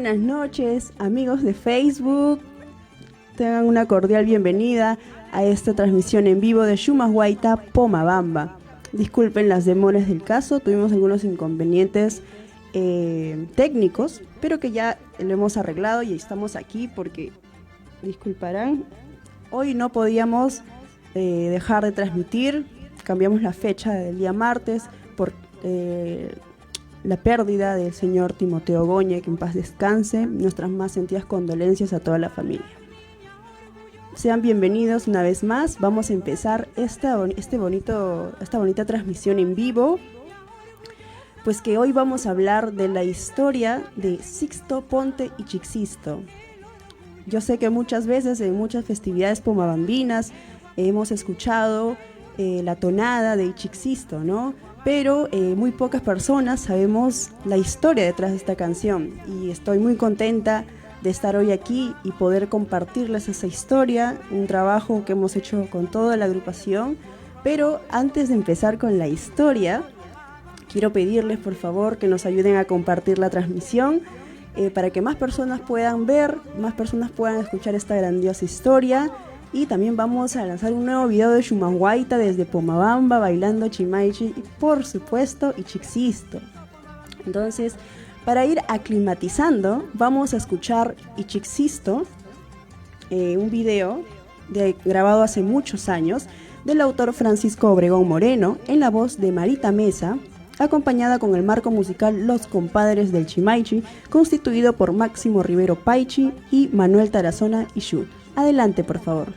buenas noches, amigos de Facebook. Tengan una cordial bienvenida a esta transmisión en vivo de Shumashuayta, Pomabamba. Disculpen las demoras del caso, tuvimos algunos inconvenientes técnicos, pero que ya lo hemos arreglado y estamos aquí porque, disculparán, hoy no podíamos dejar de transmitir, cambiamos la fecha del día martes por la pérdida del señor Timoteo Goñe, que en paz descanse. Nuestras más sentidas condolencias a toda la familia. Sean bienvenidos una vez más. Vamos a empezar esta bonita transmisión en vivo, pues que hoy vamos a hablar de la historia de Sixto Ponte y Chixixto. Yo sé que muchas veces en muchas festividades pomabambinas hemos escuchado la tonada de Chixixto, ¿no? Pero muy pocas personas sabemos la historia detrás de esta canción, y estoy muy contenta de estar hoy aquí y poder compartirles esa historia, un trabajo que hemos hecho con toda la agrupación. Pero antes de empezar con la historia, quiero pedirles por favor que nos ayuden a compartir la transmisión para que más personas puedan ver, más personas puedan escuchar esta grandiosa historia. Y también vamos a lanzar un nuevo video de Shumashuayta desde Pomabamba, bailando Chimaichi y por supuesto y Chixixto. Entonces, para ir aclimatizando, vamos a escuchar Chixixto, un video grabado hace muchos años del autor Francisco Obregón Moreno, en la voz de Marita Mesa, acompañada con el marco musical Los Compadres del Chimaichi, constituido por Máximo Rivero Paichi y Manuel Tarazona Ishu. Adelante, por favor.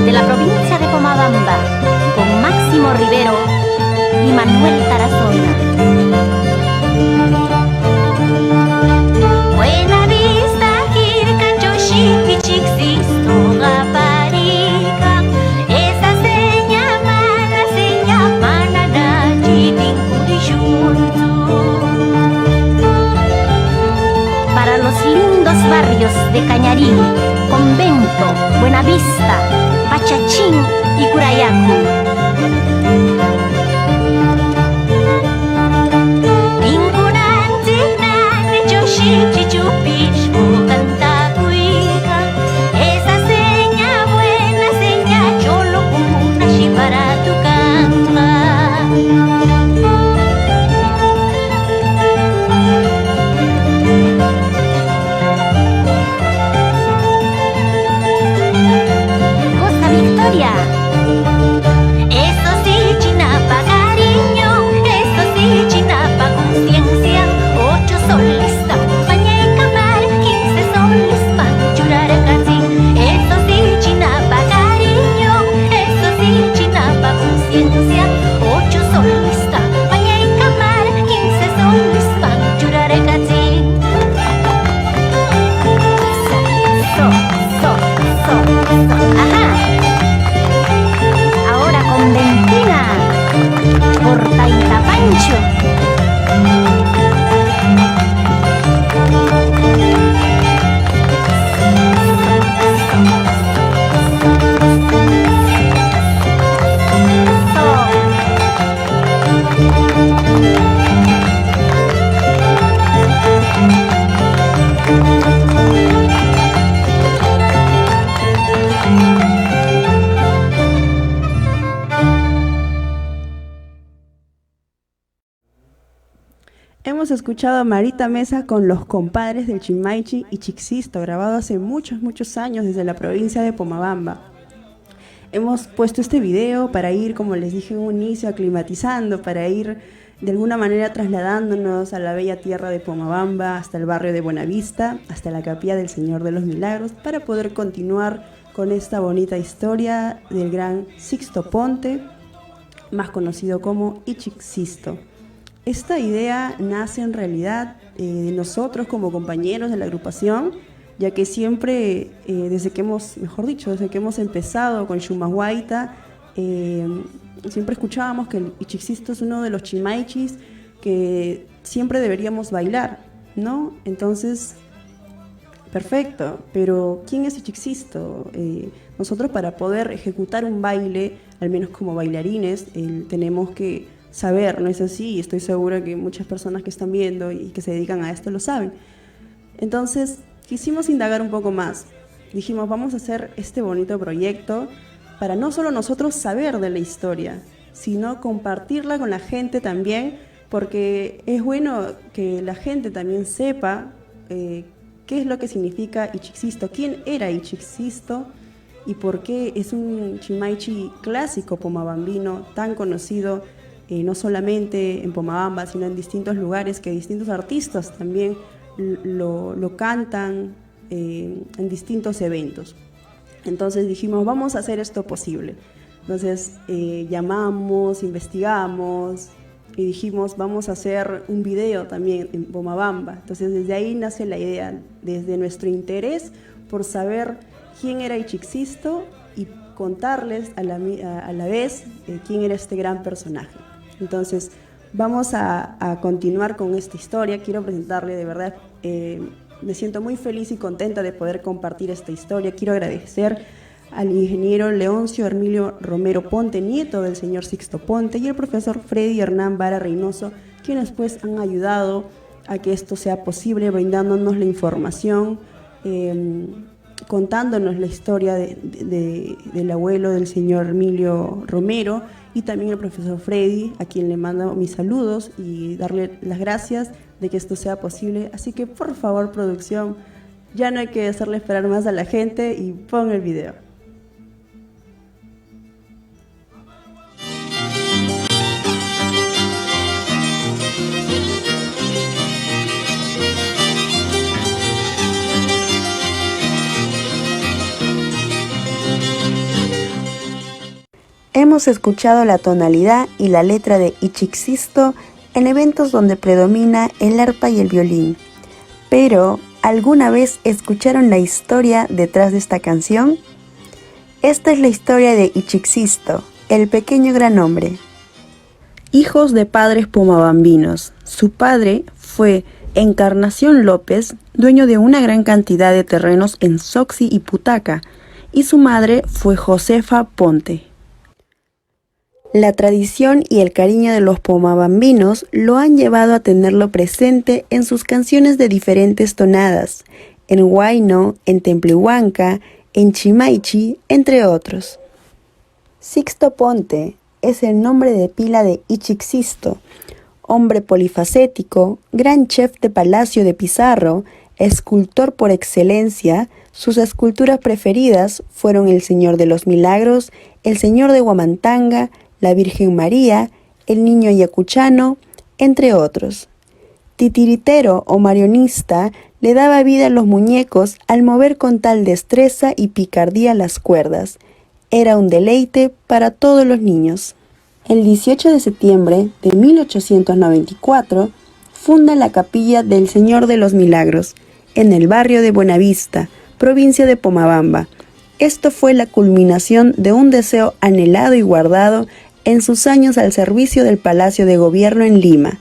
De la provincia de Pomabamba, con Máximo Rivero y Manuel Tarazona. Buena vista, Quircanchoshi y Chixixto, Gaparica. Esa seña, mala seña, Mananachi, Tincuriyuntu. Para los lindos barrios de Cañarí, Convento, Buenavista, Pachachín y Curayacu. Incuranti, Nane, Choshi, Chichupish, Cantacuica. Esa seña, buena seña, Cholo, una para tu canta. Eso sí, Chinapa, cariño, eso sí, Chinapa, conciencia. 8 soles, paña y camar, 15 soles, panchurar casi. Eso sí, Chinapa, cariño, eso sí, Chinapa, conciencia. 8 soles, paña y camar, 15 soles, panchurar casi. Ajá. Conventina, Portaita Pancho. Hemos escuchado a Marita Mesa con Los Compadres del Chimaichi y Chixixto, grabado hace muchos años desde la provincia de Pomabamba. hemos puesto este video para ir, como les dije en un inicio, aclimatizando, para ir de alguna manera trasladándonos a la bella tierra de Pomabamba, hasta el barrio de Buenavista, hasta la capilla del Señor de los Milagros, para poder continuar con esta bonita historia del gran Sixto Ponte, más conocido como Ichixsisto. Esta idea nace en realidad de nosotros como compañeros de la agrupación, ya que siempre, desde que hemos empezado con Shumashuayta, siempre escuchábamos que el Ichixsisto es uno de los chimaichis que siempre deberíamos bailar, ¿no? Entonces, perfecto, pero ¿quién es Ichixsisto? Nosotros, para poder ejecutar un baile, al menos como bailarines, tenemos que saber, ¿no es así? Y estoy segura que muchas personas que están viendo y que se dedican a esto lo saben. Entonces, quisimos indagar un poco más. Dijimos, vamos a hacer este bonito proyecto para no solo nosotros saber de la historia, sino compartirla con la gente también, porque es bueno que la gente también sepa qué es lo que significa Ichixsisto, quién era Ichixsisto y por qué es un chimaichi clásico pomabambino tan conocido, no solamente en Pomabamba, sino en distintos lugares, que distintos artistas también lo cantan en distintos eventos. Entonces dijimos, vamos a hacer esto posible. Entonces llamamos, investigamos y dijimos, vamos a hacer un video también en Pomabamba. Entonces desde ahí nace la idea, desde nuestro interés por saber quién era Ichixsisto y contarles a la vez quién era este gran personaje. Entonces vamos a continuar con esta historia. Quiero presentarle, de verdad, me siento muy feliz y contenta de poder compartir esta historia. Quiero agradecer al ingeniero Leoncio Hermilio Romero Ponte, nieto del señor Sixto Ponte, y al profesor Freddy Hernán Vara Reynoso, quienes pues han ayudado a que esto sea posible, brindándonos la información, contándonos la historia del abuelo del señor Hermilio Romero, y también al profesor Freddy, a quien le mando mis saludos y darle las gracias de que esto sea posible. Así que por favor, producción, ya no hay que hacerle esperar más a la gente y pon el video. Hemos escuchado la tonalidad y la letra de Ichixsisto en eventos donde predomina el arpa y el violín. Pero, ¿alguna vez escucharon la historia detrás de esta canción? Esta es la historia de Ichixsisto, el pequeño gran hombre. Hijos de padres pomabambinos. Su padre fue Encarnación López, dueño de una gran cantidad de terrenos en Soxi y Putaca, y su madre fue Josefa Ponte. La tradición y el cariño de los pomabambinos lo han llevado a tenerlo presente en sus canciones de diferentes tonadas, en huayno, en templihuanca, en chimaichi, entre otros. Sixto Ponte es el nombre de pila de Ichixsisto, hombre polifacético, gran chef de palacio de Pizarro, escultor por excelencia. Sus esculturas preferidas fueron el Señor de los Milagros, el Señor de Huamantanga, la Virgen María, el Niño Yacuchano, entre otros. Titiritero o marionista, le daba vida a los muñecos al mover con tal destreza y picardía las cuerdas. Era un deleite para todos los niños. El 18 de septiembre de 1894 funda la capilla del Señor de los Milagros, en el barrio de Buenavista, provincia de Pomabamba. Esto fue la culminación de un deseo anhelado y guardado en sus años al servicio del Palacio de Gobierno en Lima,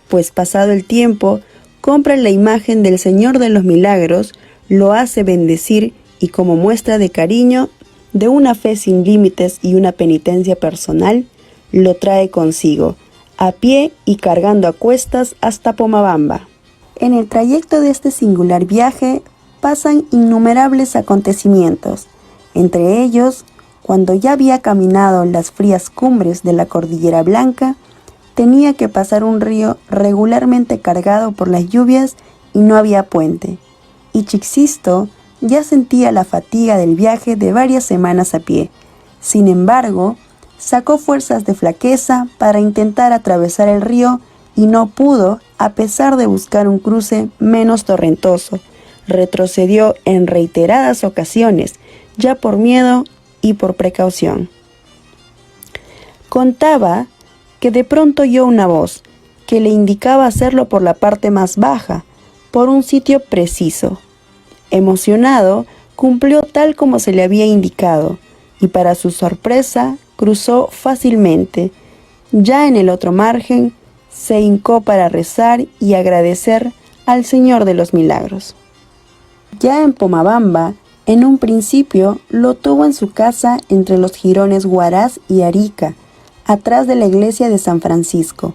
pues pasado el tiempo, compra la imagen del Señor de los Milagros, lo hace bendecir y como muestra de cariño, de una fe sin límites y una penitencia personal, lo trae consigo, a pie y cargando a cuestas hasta Pomabamba. En el trayecto de este singular viaje pasan innumerables acontecimientos, entre ellos, cuando ya había caminado las frías cumbres de la Cordillera Blanca, tenía que pasar un río regularmente cargado por las lluvias y no había puente. Ichixsisto ya sentía la fatiga del viaje de varias semanas a pie. Sin embargo, sacó fuerzas de flaqueza para intentar atravesar el río y no pudo, a pesar de buscar un cruce menos torrentoso. Retrocedió en reiteradas ocasiones, ya por miedo y por precaución. Contaba que de pronto oyó una voz que le indicaba hacerlo por la parte más baja, por un sitio preciso. Emocionado, cumplió tal como se le había indicado, y para su sorpresa cruzó fácilmente. Ya en el otro margen, se hincó para rezar y agradecer al Señor de los Milagros. Ya en Pomabamba, en un principio lo tuvo en su casa entre los jirones Huaraz y Arica, atrás de la iglesia de San Francisco.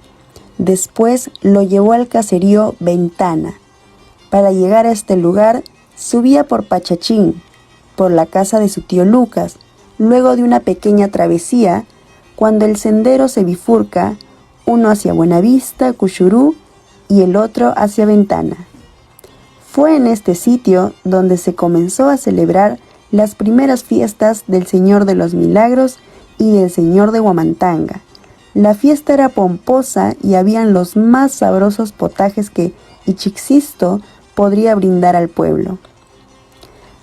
Después lo llevó al caserío Ventana. Para llegar a este lugar, subía por Pachachín, por la casa de su tío Lucas. Luego de una pequeña travesía, cuando el sendero se bifurca, uno hacia Buenavista, Cuchurú, y el otro hacia Ventana. Fue en este sitio donde se comenzó a celebrar las primeras fiestas del Señor de los Milagros y del Señor de Huamantanga. La fiesta era pomposa y habían los más sabrosos potajes que Ichixsisto podría brindar al pueblo.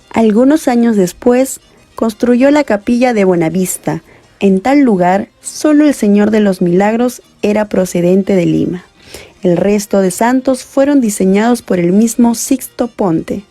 Algunos años después, construyó la capilla de Buenavista. En tal lugar, solo el Señor de los Milagros era procedente de Lima. El resto de santos fueron diseñados por el mismo Sixto Ponte.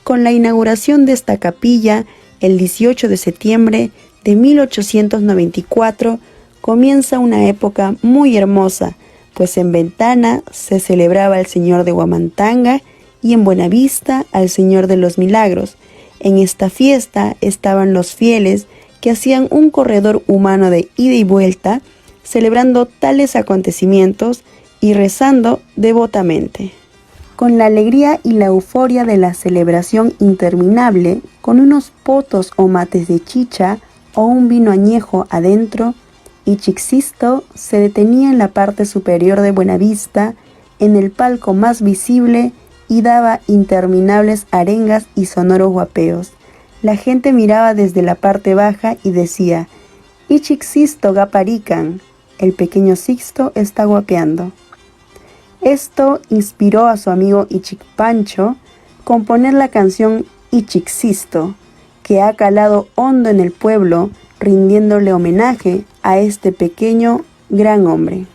Con la inauguración de esta capilla, el 18 de septiembre de 1894, comienza una época muy hermosa, pues en Ventana se celebraba el Señor de Huamantanga y en Buenavista al Señor de los Milagros. En esta fiesta estaban los fieles que hacían un corredor humano de ida y vuelta, celebrando tales acontecimientos y rezando devotamente. Con la alegría y la euforia de la celebración interminable, con unos potos o mates de chicha o un vino añejo adentro, Ichixsisto se detenía en la parte superior de Buenavista, en el palco más visible, y daba interminables arengas y sonoros guapeos. La gente miraba desde la parte baja y decía: Ichixsisto gaparican, el pequeño Sixto está guapeando. Esto inspiró a su amigo Ichikpancho componer la canción Ichixsisto, que ha calado hondo en el pueblo, rindiéndole homenaje a este pequeño gran hombre.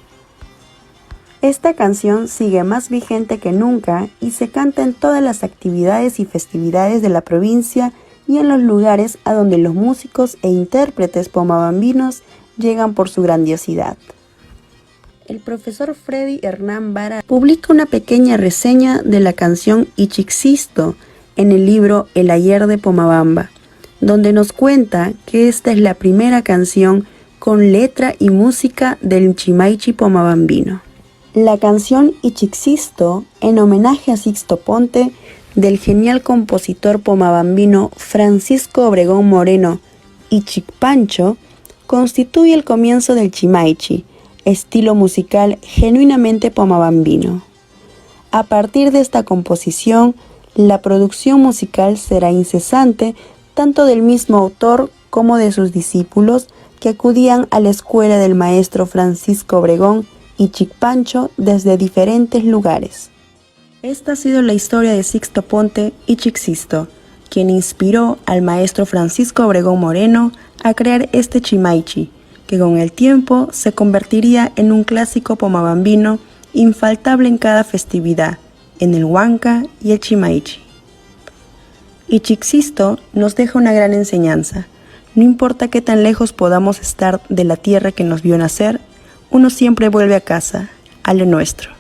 Esta canción sigue más vigente que nunca y se canta en todas las actividades y festividades de la provincia y en los lugares a donde los músicos e intérpretes pomabambinos llegan por su grandiosidad. El profesor Freddy Hernán Vara publica una pequeña reseña de la canción Ichixsisto en el libro El Ayer de Pomabamba, donde nos cuenta que esta es la primera canción con letra y música del Chimaichi pomabambino. La canción Ichixsisto, en homenaje a Sixto Ponte, del genial compositor pomabambino Francisco Obregón Moreno Ichikpancho, constituye el comienzo del Chimaichi, estilo musical genuinamente pomabambino. A partir de esta composición, la producción musical será incesante tanto del mismo autor como de sus discípulos que acudían a la escuela del maestro Francisco Obregón Ichikpancho desde diferentes lugares. Esta ha sido la historia de Sixto Ponte Ichixsisto, quien inspiró al maestro Francisco Obregón Moreno a crear este Chimaichi, que con el tiempo se convertiría en un clásico pomabambino infaltable en cada festividad, en el Huanca y el Chimaichi. Ichixsisto nos deja una gran enseñanza. No importa qué tan lejos podamos estar de la tierra que nos vio nacer, uno siempre vuelve a casa, a lo nuestro.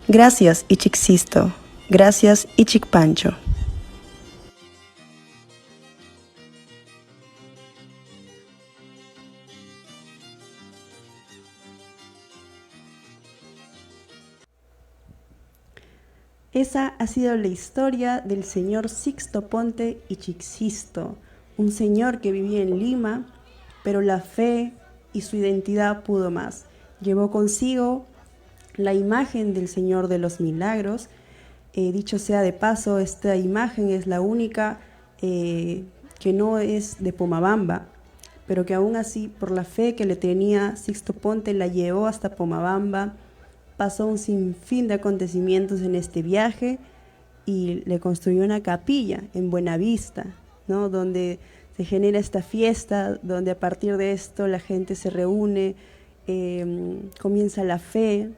Gracias, Ichixsisto. Gracias, Ichikpancho. Esa ha sido la historia del señor Sixto Ponte Ichixsisto, un señor que vivía en Lima, pero la fe y su identidad pudo más. Llevó consigo la imagen del Señor de los Milagros. Dicho sea de paso, esta imagen es la única que no es de Pomabamba, pero que aún así, por la fe que le tenía Sixto Ponte, la llevó hasta Pomabamba, pasó un sinfín de acontecimientos en este viaje y le construyó una capilla en Buenavista, ¿no? Donde se genera esta fiesta, donde a partir de esto la gente se reúne, comienza la fe,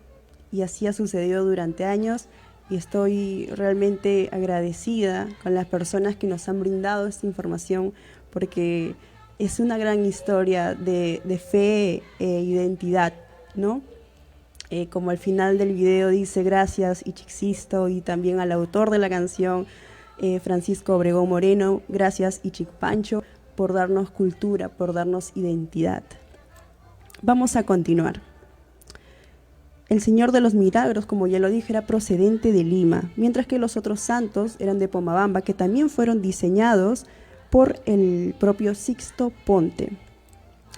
y así ha sucedido durante años, y estoy realmente agradecida con las personas que nos han brindado esta información, porque es una gran historia de fe e identidad, ¿no? Como al final del video dice, gracias Ichixsisto, y también al autor de la canción, Francisco Obregón Moreno, gracias Ichikpancho, por darnos cultura, por darnos identidad. Vamos a continuar. El Señor de los Milagros, como ya lo dije, era procedente de Lima, mientras que los otros santos eran de Pomabamba, que también fueron diseñados por el propio Sixto Ponte.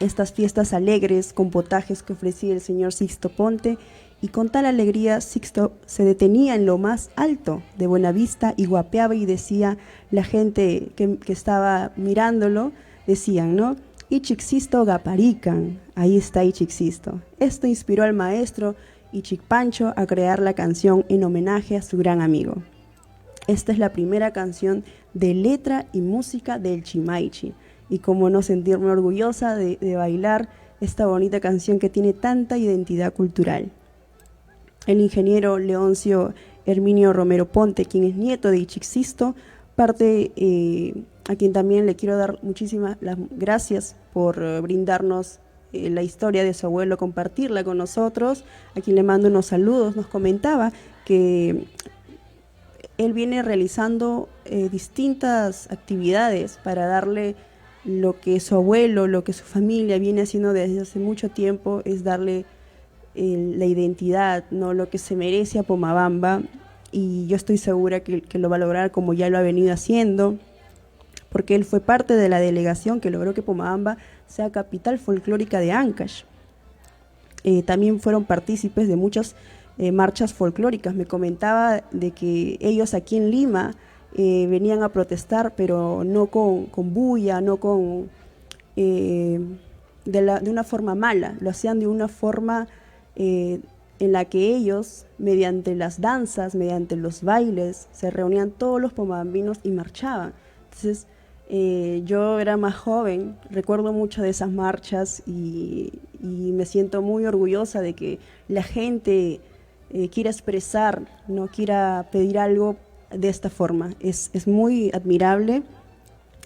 Estas fiestas alegres con potajes que ofrecía el señor Sixto Ponte, y con tal alegría Sixto se detenía en lo más alto de Buenavista y guapeaba y decía, la gente que estaba mirándolo, decían, ¿no? Ichixsisto gaparican, ahí está Ichixsisto. Esto inspiró al maestro Ichikpancho a crear la canción en homenaje a su gran amigo. Esta es la primera canción de letra y música del Chimaichi, y cómo no sentirme orgullosa de bailar esta bonita canción que tiene tanta identidad cultural. El ingeniero Leoncio Herminio Romero Ponte, quien es nieto de Ichixsisto, a quien también le quiero dar muchísimas las gracias por brindarnos la historia de su abuelo, compartirla con nosotros, a quien le mando unos saludos. Nos comentaba que él viene realizando distintas actividades para darle lo que su abuelo, lo que su familia viene haciendo desde hace mucho tiempo, es darle la identidad, ¿no? Lo que se merece a Pomabamba, y yo estoy segura que lo va a lograr, como ya lo ha venido haciendo, porque él fue parte de la delegación que logró que Pomabamba sea capital folclórica de Ancash. También fueron partícipes de muchas marchas folclóricas. Me comentaba de que ellos aquí en Lima venían a protestar, pero no con bulla, no con de una forma mala, lo hacían de una forma en la que ellos, mediante las danzas, mediante los bailes, se reunían todos los pomabambinos y marchaban. Entonces, yo era más joven, recuerdo mucho de esas marchas y me siento muy orgullosa de que la gente quiera expresar, no quiera pedir algo de esta forma. Es muy admirable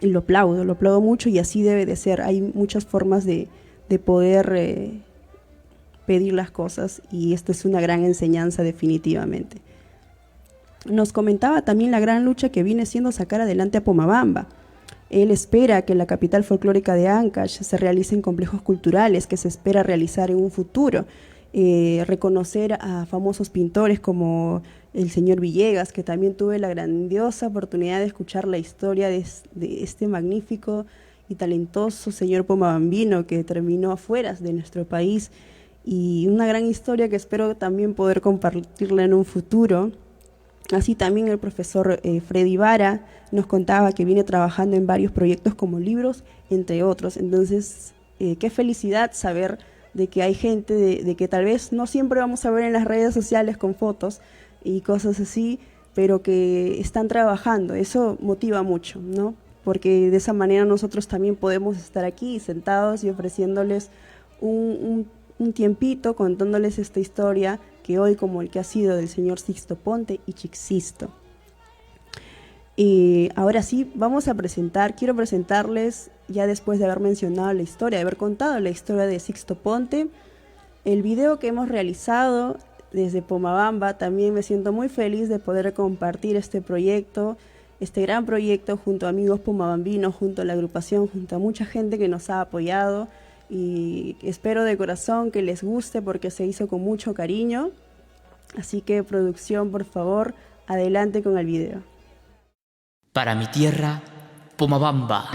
y lo aplaudo mucho, y así debe de ser. Hay muchas formas de poder pedir las cosas, y esto es una gran enseñanza definitivamente. Nos comentaba también la gran lucha que viene siendo sacar adelante a Pomabamba. Él espera que la capital folclórica de Ancash se realicen complejos culturales que se espera realizar en un futuro. Reconocer a famosos pintores como el señor Villegas, que también tuve la grandiosa oportunidad de escuchar la historia de este magnífico y talentoso señor pomabambino que terminó afuera de nuestro país, y una gran historia que espero también poder compartirla en un futuro. Así también el profesor Freddy Vara nos contaba que viene trabajando en varios proyectos como libros, entre otros. Entonces, qué felicidad saber de que hay gente de que tal vez no siempre vamos a ver en las redes sociales con fotos y cosas así, pero que están trabajando. Eso motiva mucho, ¿no? Porque de esa manera nosotros también podemos estar aquí sentados y ofreciéndoles un tiempito, contándoles esta historia que hoy, como el que ha sido del señor Sixto Ponte y Ichixsisto. Y ahora sí, quiero presentarles, ya después de haber mencionado la historia, de haber contado la historia de Sixto Ponte, el video que hemos realizado desde Pomabamba. También me siento muy feliz de poder compartir este proyecto, este gran proyecto, junto a amigos pomabambinos, junto a la agrupación, junto a mucha gente que nos ha apoyado, y espero de corazón que les guste porque se hizo con mucho cariño. Así que, producción, por favor, adelante con el video. Para mi tierra, Pomabamba.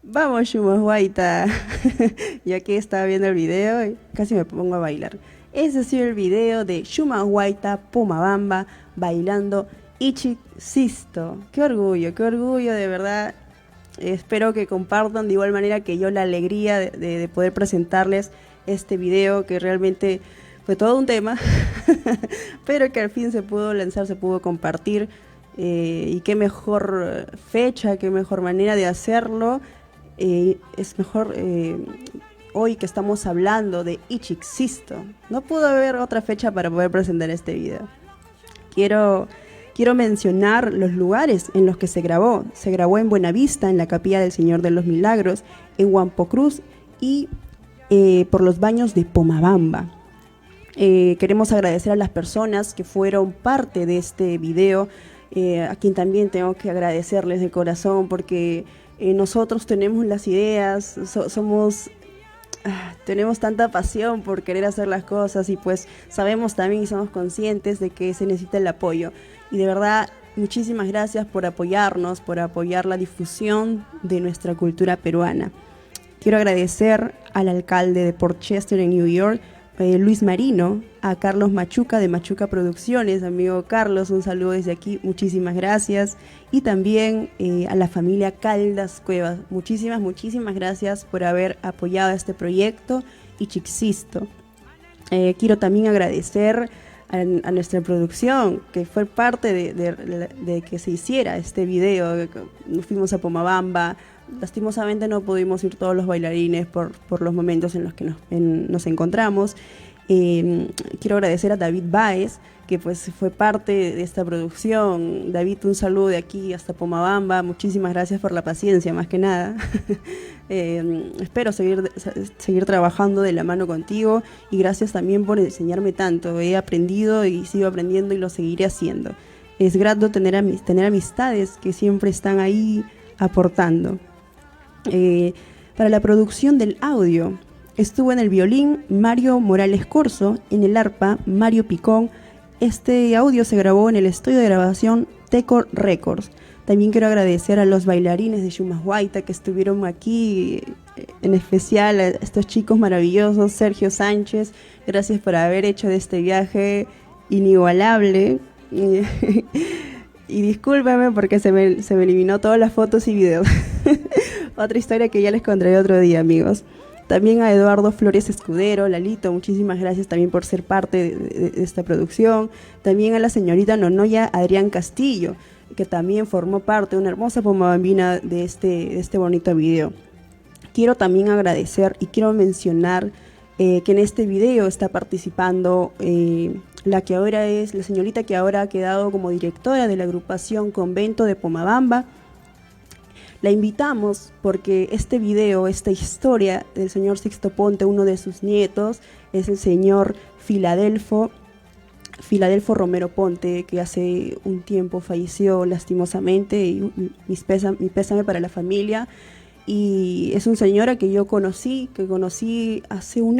Vamos, Shumashuaita. Ya que estaba viendo el video y casi me pongo a bailar. Ese ha sido el video de Shumashuaita Pomabamba bailando Ichik-Sisto. Qué orgullo, de verdad. Espero que compartan de igual manera que yo la alegría de poder presentarles este video, que realmente fue todo un tema, pero que al fin se pudo lanzar, se pudo compartir. Y qué mejor fecha, qué mejor manera de hacerlo. Es mejor hoy que estamos hablando de Ichik-Sisto. No pudo haber otra fecha para poder presentar este video. Quiero mencionar los lugares en los que se grabó. Se grabó en Buenavista, en la Capilla del Señor de los Milagros, en Huampo Cruz y por los baños de Pomabamba. Queremos agradecer a las personas que fueron parte de este video, a quien también tengo que agradecerles de corazón, porque nosotros tenemos las ideas, tenemos tanta pasión por querer hacer las cosas y pues sabemos también y somos conscientes de que se necesita el apoyo. Y de verdad, muchísimas gracias por apoyarnos, por apoyar la difusión de nuestra cultura peruana. Quiero agradecer al alcalde de Port Chester en New York, Luis Marino, a Carlos Machuca de Machuca Producciones. Amigo Carlos, un saludo desde aquí, muchísimas gracias. Y también a la familia Caldas Cuevas, muchísimas gracias por haber apoyado este proyecto Ichik-Sisto. Quiero también agradecer a nuestra producción, que fue parte de que se hiciera este video. Nos fuimos a Pomabamba. Lastimosamente no pudimos ir todos los bailarines por los momentos en los que nos encontramos. Quiero agradecer a David Baez, que pues fue parte de esta producción. David, un saludo de aquí hasta Pomabamba. Muchísimas gracias por la paciencia, más que nada. Espero seguir trabajando de la mano contigo, y gracias también por enseñarme tanto. He aprendido y sigo aprendiendo y lo seguiré haciendo. Es grato tener amistades que siempre están ahí aportando. Para la producción del audio estuvo en el violín Mario Morales Corso, en el arpa Mario Picón. Este audio se grabó en el estudio de grabación Teco Records. También quiero agradecer a los bailarines de Shumashuaita que estuvieron aquí, en especial a estos chicos maravillosos. Sergio Sánchez, gracias por haber hecho de este viaje inigualable. Y discúlpame porque se me eliminó todas las fotos y videos. Otra historia que ya les contaré otro día, amigos. También a Eduardo Flores Escudero, Lalito, muchísimas gracias también por ser parte de esta producción. También a la señorita Nonoya Adrián Castillo, que también formó parte de una hermosa pomabambina de este bonito video. Quiero también agradecer y quiero mencionar que en este video está participando la señorita que ahora ha quedado como directora de la agrupación Convento de Pomabamba. La invitamos porque este video, esta historia del señor Sixto Ponte, uno de sus nietos, es el señor Filadelfo Romero Ponte, que hace un tiempo falleció lastimosamente, y mi pésame para la familia. Y es un señor a que yo conocí hace un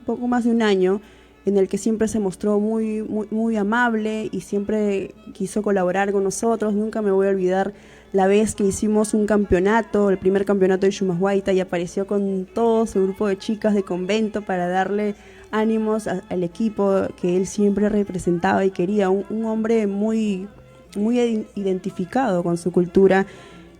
poco más de un año, en el que siempre se mostró muy amable y siempre quiso colaborar con nosotros. Nunca me voy a olvidar la vez que hicimos un campeonato, el primer campeonato de Shumashuaita, y apareció con todo su grupo de chicas de convento para darle ánimos al equipo que él siempre representaba y quería. Un hombre muy identificado con su cultura.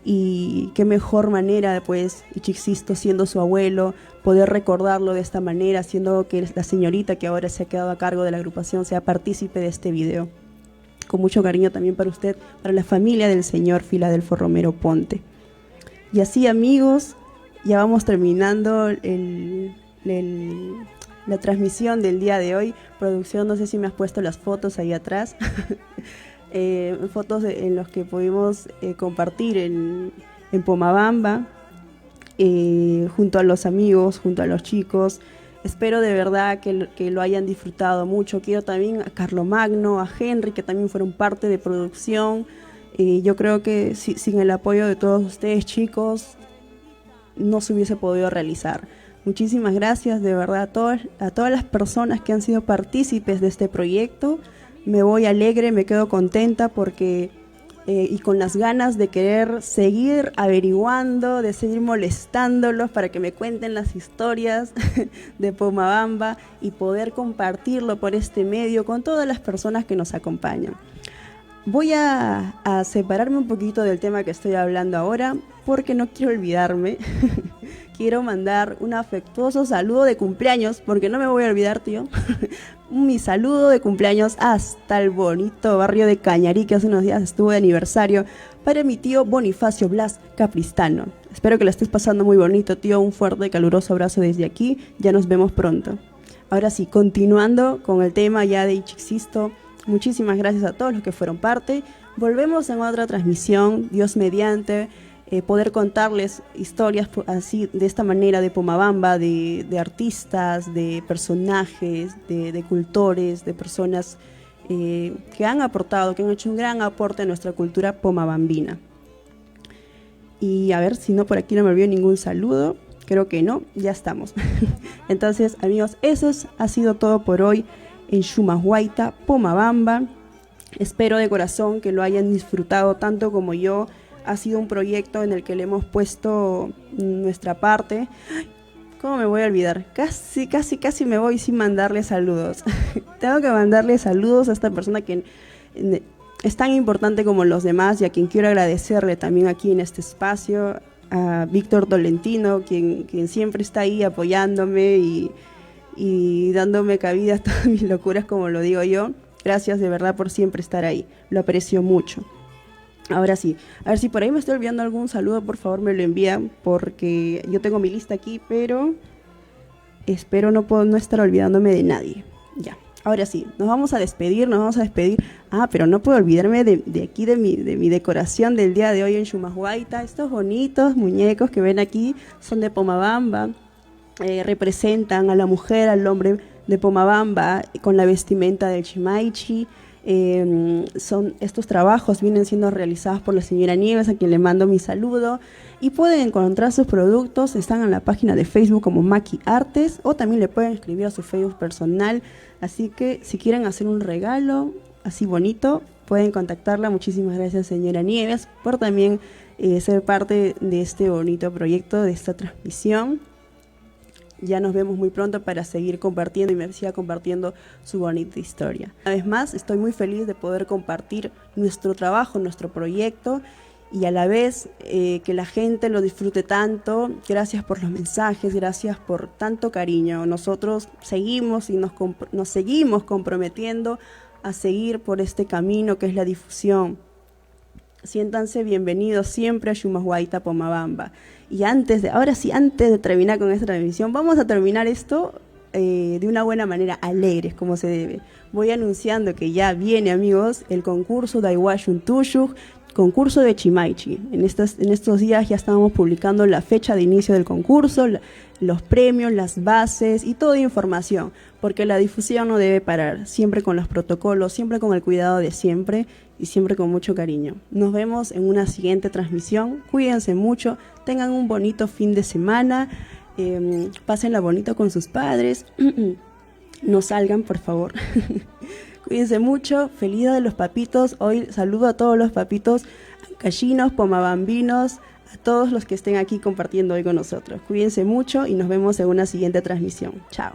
Y qué mejor manera, pues, Ichik-Sisto siendo su abuelo, poder recordarlo de esta manera, siendo que la señorita que ahora se ha quedado a cargo de la agrupación sea partícipe de este video. Con mucho cariño también para usted, para la familia del señor Filadelfo Romero Ponte. Y así, amigos, ya vamos terminando la transmisión del día de hoy. Producción, no sé si me has puesto las fotos ahí atrás. Fotos en los que pudimos compartir en Pomabamba, junto a los amigos, junto a los chicos. Espero de verdad que lo hayan disfrutado mucho. Quiero también a Carlomagno, a Henry, que también fueron parte de producción. Yo creo que sin el apoyo de todos ustedes, chicos, no se hubiese podido realizar. Muchísimas gracias de verdad a todas las personas que han sido partícipes de este proyecto. Me voy alegre, me quedo contenta porque y con las ganas de querer seguir averiguando, de seguir molestándolos para que me cuenten las historias de Pomabamba y poder compartirlo por este medio con todas las personas que nos acompañan. Voy a separarme un poquito del tema que estoy hablando ahora porque no quiero olvidarme. Quiero mandar un afectuoso saludo de cumpleaños, porque no me voy a olvidar, tío. Mi saludo de cumpleaños hasta el bonito barrio de Cañarí, que hace unos días estuvo de aniversario, para mi tío Bonifacio Blas Capristano. Espero que lo estés pasando muy bonito, tío. Un fuerte y caluroso abrazo desde aquí. Ya nos vemos pronto. Ahora sí, continuando con el tema ya de Ichixisto, muchísimas gracias a todos los que fueron parte. Volvemos en otra transmisión, Dios mediante. Poder contarles historias así, de esta manera, de Pomabamba, de artistas, de personajes, de cultores, de personas que han aportado, que han hecho un gran aporte a nuestra cultura pomabambina. Y a ver si no, por aquí no me olvidó ningún saludo. Creo que no, ya estamos. Entonces, amigos, eso ha sido todo por hoy en Shumashuayta, Pomabamba. Espero de corazón que lo hayan disfrutado tanto como yo. Ha sido un proyecto en el que le hemos puesto nuestra parte. ¿Cómo me voy a olvidar? Casi me voy sin mandarle saludos. Tengo que mandarle saludos a esta persona que es tan importante como los demás y a quien quiero agradecerle también aquí en este espacio, a Víctor Tolentino, quien siempre está ahí apoyándome y dándome cabida a todas mis locuras, como lo digo yo. Gracias de verdad por siempre estar ahí. Lo aprecio mucho. Ahora sí, a ver si por ahí me estoy olvidando algún saludo, por favor me lo envían, porque yo tengo mi lista aquí, pero espero no estar olvidándome de nadie. Ya, ahora sí, nos vamos a despedir. Pero no puedo olvidarme de aquí, de mi decoración del día de hoy en Shumashuayta. Estos bonitos muñecos que ven aquí son de Pomabamba, representan a la mujer, al hombre de Pomabamba con la vestimenta del Chimaichi. Estos trabajos vienen siendo realizados por la señora Nieves, a quien le mando mi saludo, y pueden encontrar sus productos. Están en la página de Facebook como Maki Artes, o también le pueden escribir a su Facebook personal. Así que si quieren hacer un regalo así bonito, pueden contactarla. Muchísimas gracias, señora Nieves, por también ser parte de este bonito proyecto, de esta transmisión. Ya nos vemos muy pronto para seguir compartiendo y me siga compartiendo su bonita historia. Una vez más, estoy muy feliz de poder compartir nuestro trabajo, nuestro proyecto, y a la vez que la gente lo disfrute tanto. Gracias por los mensajes, gracias por tanto cariño. Nosotros seguimos y nos seguimos comprometiendo a seguir por este camino que es la difusión. Siéntanse bienvenidos siempre a Shumashuayta, Pomabamba. Y antes de terminar con esta transmisión, vamos a terminar esto de una buena manera, alegres como se debe. Voy anunciando que ya viene, amigos, el concurso de Aiwashun Tushuk, concurso de Chimaichi. En estos días ya estamos publicando la fecha de inicio del concurso, los premios, las bases y toda información, porque la difusión no debe parar, siempre con los protocolos, siempre con el cuidado de siempre y siempre con mucho cariño. Nos vemos en una siguiente transmisión. Cuídense mucho, tengan un bonito fin de semana, pásenla bonito con sus padres, no salgan, por favor. Cuídense mucho, feliz día de los papitos. Hoy saludo a todos los papitos ancayinos, pomabambinos, a todos los que estén aquí compartiendo hoy con nosotros. Cuídense mucho y nos vemos en una siguiente transmisión. Chao.